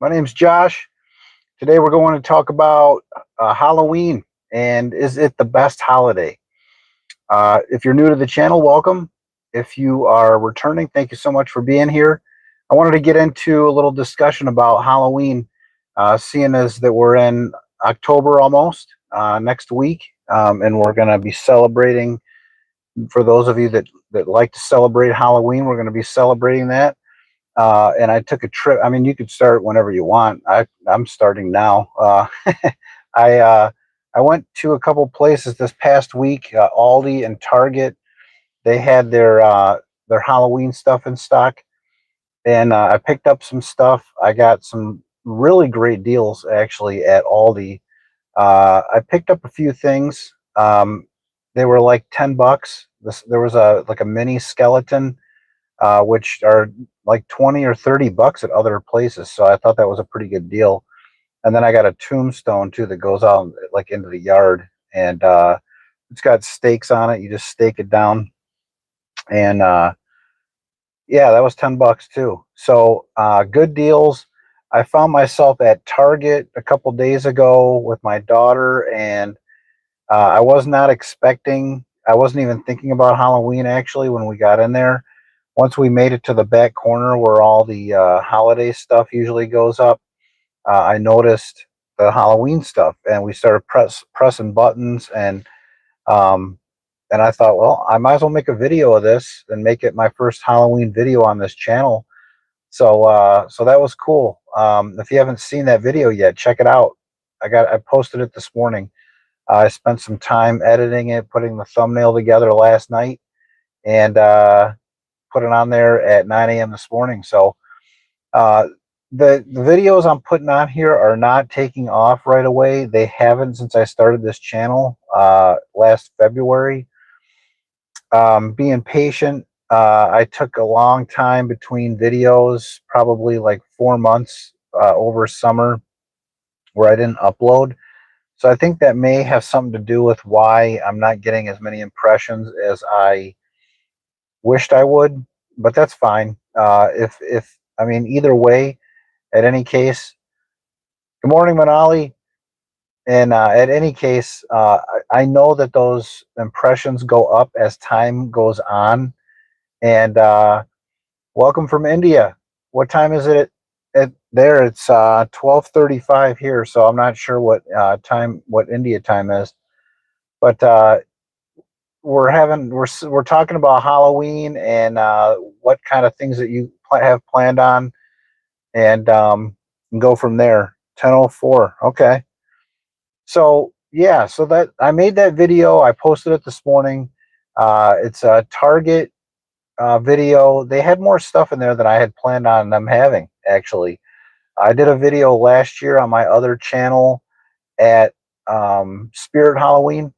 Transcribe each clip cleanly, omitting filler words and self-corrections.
My name's Josh. Today we're going to talk about Halloween and is it the best holiday? If you're new to the channel, welcome. If you are returning, thank you so much for being here. I wanted to get into a little discussion about Halloween, seeing as that we're in October almost next week, and we're going to be celebrating. For those of you that like to celebrate Halloween, we're going to be celebrating that. And I took a trip. I mean, you could start whenever you want. I'm starting now. I uh, I went to a couple places this past week. Aldi and Target. They had their Halloween stuff in stock, and I picked up some stuff. I got some really great deals actually at Aldi. I picked up a few things. They were like $10. There was a mini skeleton, which are like 20 or $30 at other places. So I thought that was a pretty good deal. And then I got a tombstone too that goes out like into the yard, and it's got stakes on it. You just stake it down, and yeah, that was $10 too. So good deals. I found myself at Target a couple days ago with my daughter, and I was not expecting. I wasn't even thinking about Halloween actually when we got in there. Once we made it to the back corner where all the holiday stuff usually goes up, I noticed the Halloween stuff, and we started pressing buttons, um, and I thought, well, I might as well make a video of this and make it my first Halloween video on this channel. So that was cool. If you haven't seen that video yet, check it out. I posted it this morning. I spent some time editing it, putting the thumbnail together last night, and put it on there at 9 a.m. this morning. So uh, the videos I'm putting on here are not taking off right away. They haven't since I started this channel last February. Being patient, I took a long time between videos, probably like 4 months over summer where I didn't upload. So I think that may have something to do with why I'm not getting as many impressions as I wished I would, but that's fine. If I mean either way, at any case, good morning, Manali. And at any case, I know that those impressions go up as time goes on. And welcome from India. What time is it at there? It's 12:35 here, so I'm not sure what India time is. But we're talking about Halloween and what kind of things that you have planned on, and go from there. 10:04. Okay. So yeah, so that I made that video. I posted it this morning. It's a Target video. They had more stuff in there than I had planned on them having. Actually, I did a video last year on my other channel at Spirit Halloween,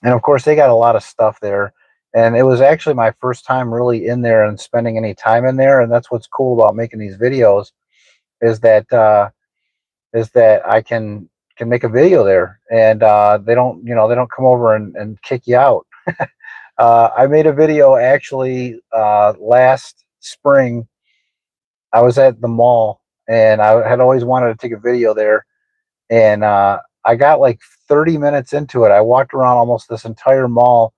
and of course they got a lot of stuff there. And it was actually my first time really in there and spending any time in there. And that's what's cool about making these videos is that I can make a video there, and they don't come over and kick you out. I made a video actually last spring. I was at the mall, and I had always wanted to take a video there, and I got like 30 minutes into it. I walked around almost this entire mall,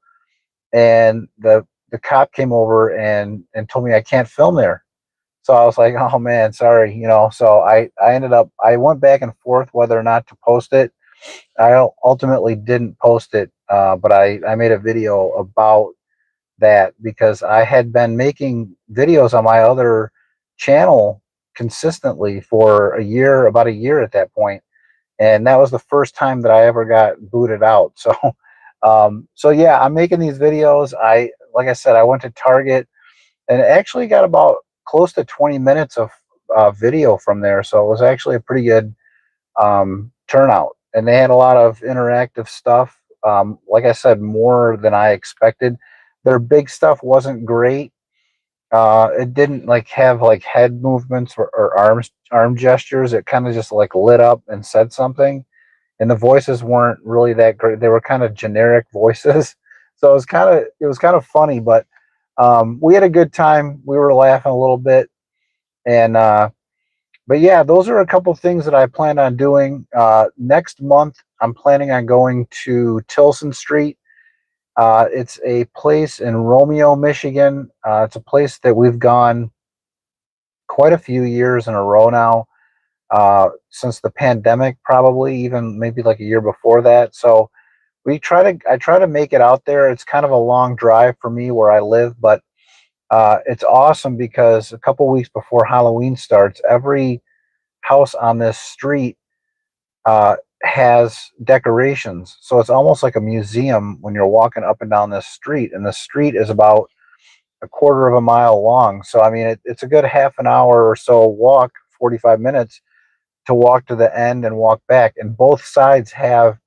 and the cop came over and told me I can't film there. So I was like, oh man, sorry, So I went back and forth whether or not to post it. I ultimately didn't post it, but I made a video about that because I had been making videos on my other channel consistently for about a year at that point, and that was the first time that I ever got booted out. So yeah, I'm making these videos. Like I said, I went to Target and actually got about close to 20 minutes of video from there. So it was actually a pretty good turnout. And they had a lot of interactive stuff. Like I said, more than I expected. Their big stuff wasn't great. It didn't like have like head movements or arm gestures. It kind of just like lit up and said something. And the voices weren't really that great. They were kind of generic voices. So it was kind of funny, but we had a good time. We were laughing a little bit, and but yeah, those are a couple things that I plan on doing. Next month, I'm planning on going to Tilson Street. It's a place in Romeo, Michigan. It's a place that we've gone quite a few years in a row now, since the pandemic, probably even maybe like a year before that. So I try to make it out there. It's kind of a long drive for me where I live, but it's awesome because a couple weeks before Halloween starts, every house on this street has decorations. So it's almost like a museum when you're walking up and down this street. And the street is about a quarter of a mile long. So, I mean, it's a good half an hour or so walk, 45 minutes to walk to the end and walk back. And both sides have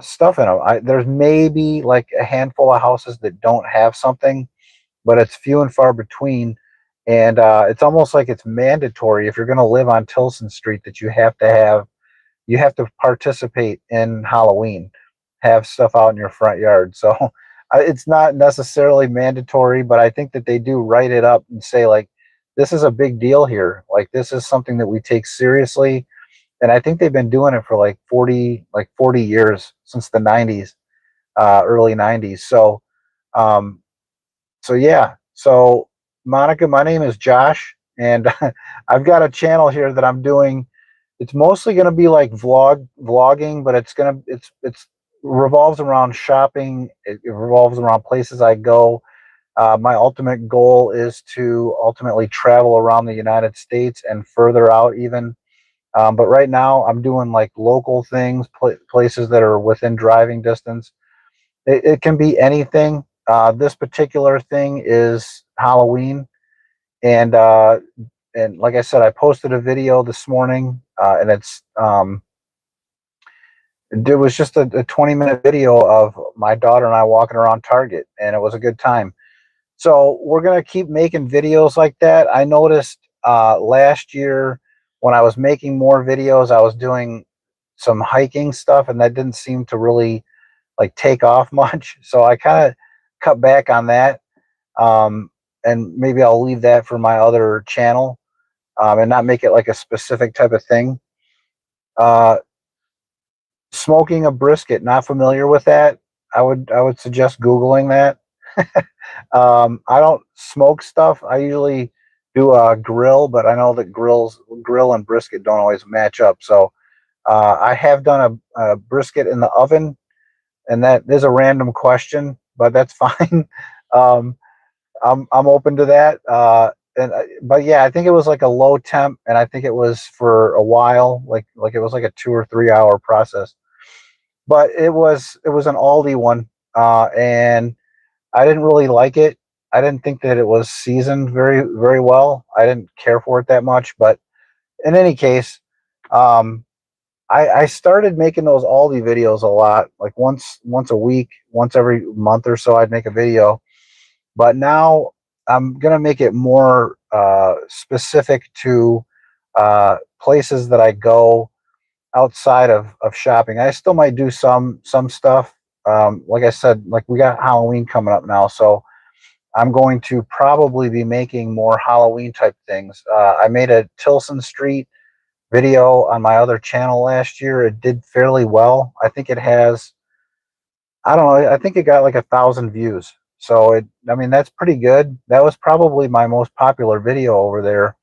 stuff in them. There's maybe like a handful of houses that don't have something, but it's few and far between. And it's almost like it's mandatory if you're going to live on Tilson Street that you have to participate in Halloween, have stuff out in your front yard. So it's not necessarily mandatory, but I think that they do write it up and say like, this is a big deal here. Like this is something that we take seriously. And I think they've been doing it for like 40 years since the 90s, early 90s. Um, so yeah. So Monica, my name is Josh, and I've got a channel here that I'm doing. It's mostly going to be like vlogging, but it's revolves around shopping. It revolves around places I go. My ultimate goal is to ultimately travel around the United States and further out even. But right now I'm doing like local things, places that are within driving distance. It can be anything. This particular thing is Halloween, and like I said, I posted a video this morning, and it was just a 20-minute video of my daughter and I walking around Target, and it was a good time. So we're gonna keep making videos like that. I noticed last year when I was making more videos, I was doing some hiking stuff, and that didn't seem to really like take off much. So I kind of cut back on that, um, and maybe I'll leave that for my other channel, and not make it like a specific type of thing. Uh, Smoking a brisket, not familiar with that. I would suggest Googling that. I don't smoke stuff. I usually do a grill, but I know that grill and brisket don't always match up. So I have done a brisket in the oven, and that is a random question, but that's fine. um, I'm open to that. But yeah, I think it was like a low temp, and I think it was for a while, like it was like a 2 or 3 hour process. But it was an Aldi one, and I didn't really like it. I didn't think that it was seasoned very well. I didn't care for it that much. But in any case, um, I started making those Aldi videos a lot, like once a week, once every month or so. I'd make a video, but now I'm gonna make it more specific to places that I go outside of shopping. I still might do some stuff. Like I said, like we got Halloween coming up now, so I'm going to probably be making more Halloween type things. I made a Tilson Street video on my other channel last year. It did fairly well. I think it has, I don't know, I think it got like 1,000 views. So I mean, that's pretty good. That was probably my most popular video over there,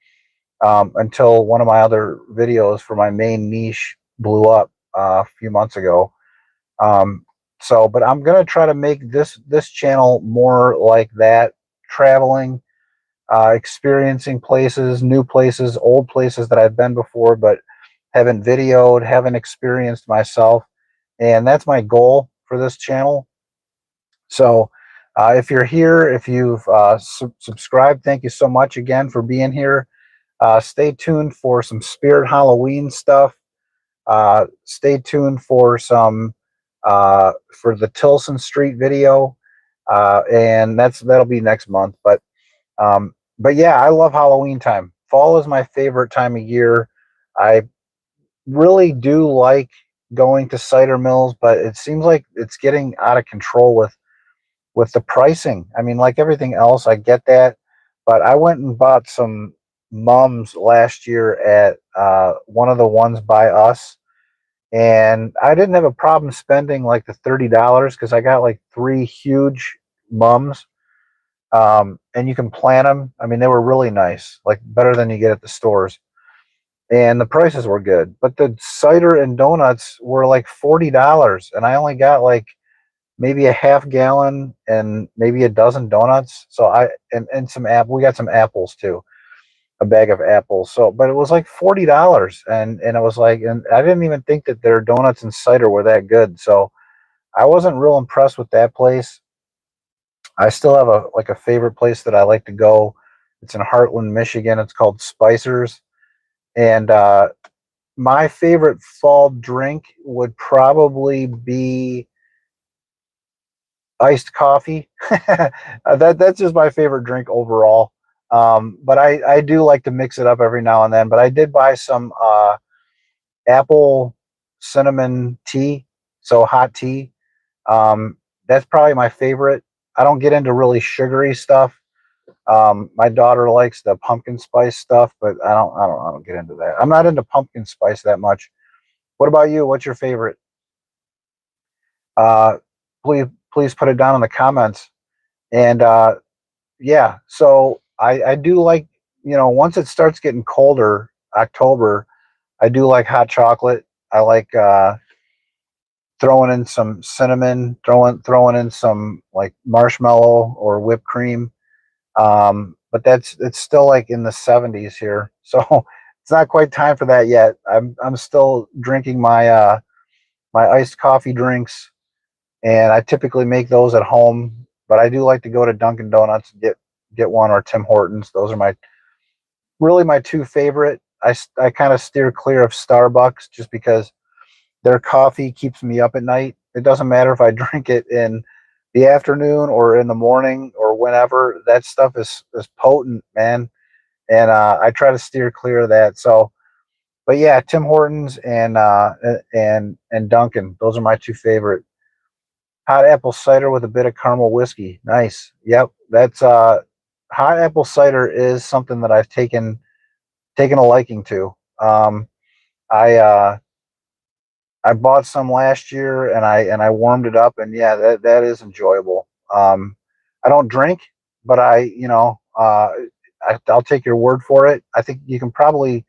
until one of my other videos for my main niche blew up a few months ago. Um, but I'm gonna try to make this channel more like that, traveling, experiencing places, new places, old places that I've been before, but haven't videoed, haven't experienced myself, and that's my goal for this channel. So, if you're here, if you've subscribed, thank you so much again for being here. Stay tuned for some Spirit Halloween stuff. Stay tuned for some for the Tilson Street video, and that'll be next month. But yeah, I love Halloween time. Fall is my favorite time of year. I really do like going to cider mills, but it seems like it's getting out of control with the pricing. I mean, like everything else, I get that, but I went and bought some mums last year at one of the ones by us, and I didn't have a problem spending like the $30 because I got like three huge mums, and you can plant them. I mean, they were really nice, like better than you get at the stores, and the prices were good. But the cider and donuts were like $40, and I only got like maybe a half gallon and maybe a dozen donuts. So and some apple. We got some apples too, a bag of apples. So, but it was like $40, and it was like, and I didn't even think that their donuts and cider were that good. So I wasn't real impressed with that place. I still have a favorite place that I like to go. It's in Heartland, Michigan. It's called Spicer's, and my favorite fall drink would probably be iced coffee. That's just my favorite drink overall. But I do like to mix it up every now and then. But I did buy some apple cinnamon tea, so hot tea. That's probably my favorite. I don't get into really sugary stuff. My daughter likes the pumpkin spice stuff, but I don't get into that. I'm not into pumpkin spice that much. What about you? What's your favorite? Uh, please put it down in the comments. And yeah, so I do like, once it starts getting colder, October, I do like hot chocolate. I like throwing in some cinnamon, throwing in some like marshmallow or whipped cream. But it's still like in the 70s here, so it's not quite time for that yet. I'm still drinking my iced coffee drinks, and I typically make those at home. But I do like to go to Dunkin' Donuts and get one, or Tim Hortons. Those are my two favorite. I kind of steer clear of Starbucks just because their coffee keeps me up at night. It doesn't matter if I drink it in the afternoon or in the morning or whenever. That stuff is potent, man, and I try to steer clear of that. So, but yeah, Tim Hortons and Dunkin'. Those are my two favorite. Hot apple cider with a bit of caramel whiskey. Nice. Yep, that's hot apple cider is something that I've taken a liking to. I I bought some last year, and I warmed it up, and yeah, that is enjoyable. I don't drink, but I'll take your word for it. I think you can probably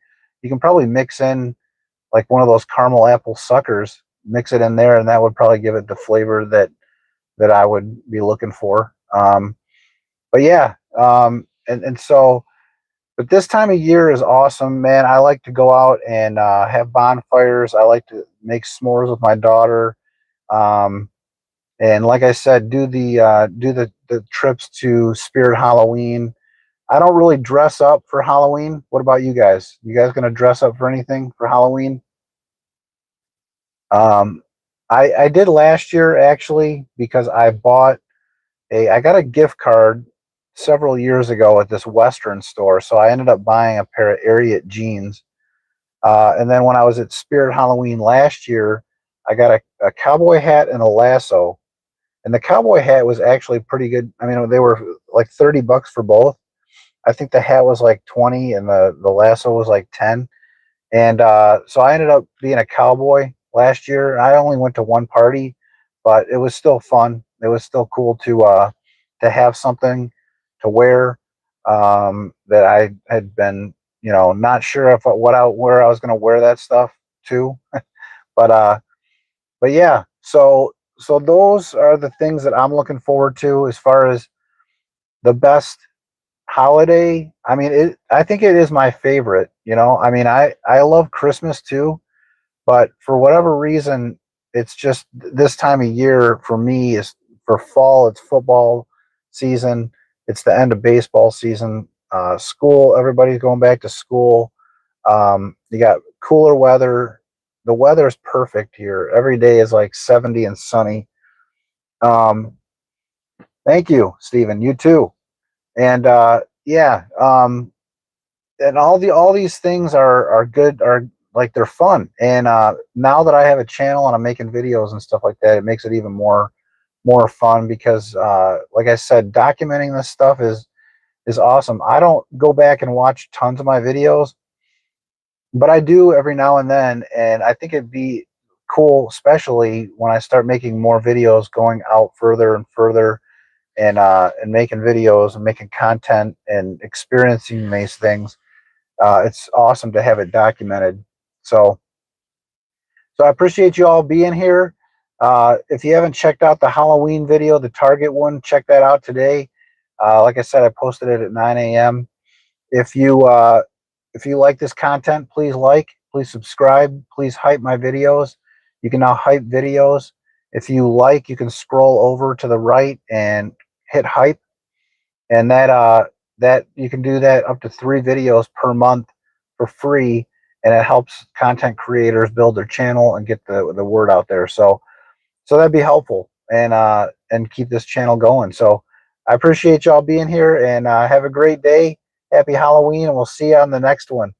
mix in like one of those caramel apple suckers, mix it in there, and that would probably give it the flavor that I would be looking for. But yeah, and so, but this time of year is awesome, man. I like to go out and have bonfires. I like to make s'mores with my daughter, um, and like I said, do the trips to Spirit Halloween. I don't really dress up for Halloween. What about you guys? You guys gonna dress up for anything for Halloween? Um, I did last year actually because I got a gift card several years ago at this Western store, so I ended up buying a pair of Ariat jeans. And then when I was at Spirit Halloween last year, I got a cowboy hat and a lasso. And the cowboy hat was actually pretty good. I mean, they were like $30 for both. I think the hat was like 20 and the lasso was like 10. And so I ended up being a cowboy last year. I only went to one party, but it was still fun. It was still cool to have something to wear, that I had been, not sure if where I was going to wear that stuff to. But but yeah, so those are the things that I'm looking forward to as far as the best holiday. I mean, I think it is my favorite. I mean, I love Christmas too, but for whatever reason, it's just this time of year for me is for fall. It's football season. It's the end of baseball season. School. Everybody's going back to school. You got cooler weather. The weather is perfect here. Every day is like 70 and sunny. Um, thank you, Stephen. You too. And yeah, and all these things are good, are like they're fun. And now that I have a channel and I'm making videos and stuff like that, it makes it even more fun because like I said, documenting this stuff is awesome. I don't go back and watch tons of my videos, but I do every now and then, and I think it'd be cool, especially when I start making more videos, going out further and further, and making videos and making content and experiencing these things. It's awesome to have it documented. So, so I appreciate you all being here. If you haven't checked out the Halloween video, the Target one, check that out today. Like I said, I posted it at 9 a.m. If you like this content, please subscribe, please hype my videos. You can now hype videos. If you like, you can scroll over to the right and hit hype, and that you can do that up to 3 videos per month for free, and it helps content creators build their channel and get the word out there. So that'd be helpful, and keep this channel going. So I appreciate y'all being here, and have a great day. Happy Halloween, and we'll see you on the next one.